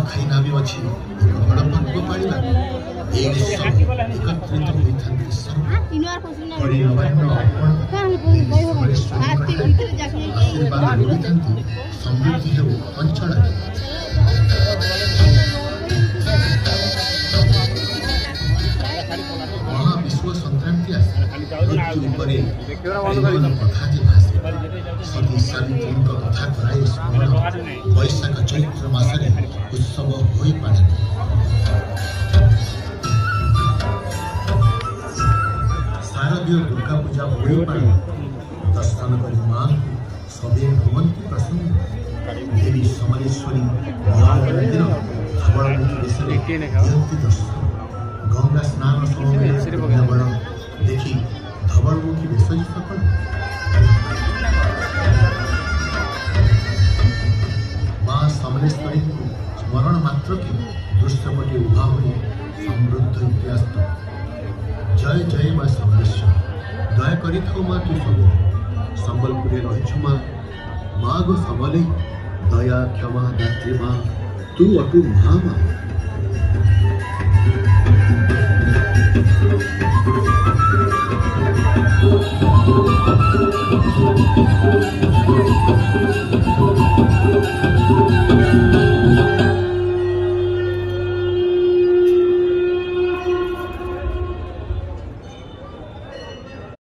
ନୂଆଖାଇ ନାମେ ଅଛି ଏକ ବଡ଼ ପର୍ବ ପାଳିବା। ଏଇଠି ସବୁ ଏକତ୍ରିତ ହୋଇଥାନ୍ତି। ପରିନବାନ୍ନ ଅର୍ପଣ ଆଶୀର୍ବାଦ ଲୋଡ଼ିଥାନ୍ତି। ସମୃଦ୍ଧି ହେଉ ଅଞ୍ଚଳରେ। ମହାବିଶ୍ୱ ସଂକ୍ରାନ୍ତି ଆସେ ମୃତ୍ୟୁ ଉପରେ କଥା ଯେ ଭାଷେ ସତୀ ସାବିତ୍ରୀଙ୍କ କଥା କରାଇ ସ୍ମରଣ ବୈଶାଖ ଚୈତ୍ର ମାସରେ ଉତ୍ସବ ହୋଇପାରେ। शारदीय दुर्गा पूजा ହୋଇପାରେ। दर्शन କରି ମାଙ୍କୁ ସବେ ହୁଅନ୍ତି ପ୍ରସନ୍ନ। ଦେବୀ ସମଲେଶ୍ୱରୀ ନୂଆଖାଇ ଦିନ ଧବଳମୁଖୀ ବେଶରେ ଦିଅନ୍ତି ଦର୍ଶନ। ଗଙ୍ଗା ସ୍ନାନ ସମୟରେ ବୃନ୍ଦାବନ ଦେଖି ଧବଳମୁଖୀ ବେଶ ସକଳ। ମା ସମଲେଶ୍ୱରୀଙ୍କୁ ସ୍ମରଣ ମାତ୍ରକେ ଦୃଶ୍ୟପଟେ ଉଭା ହୋଇ ସମୃଦ୍ଧ ଇତିହାସ। जय जय माँ समलेश्वर दया करी थाओ माँ तू सब संबलपुरे रहिछु माँ माँ गो सबले दया क्षमा दात्री माँ तू अटू महा माँ।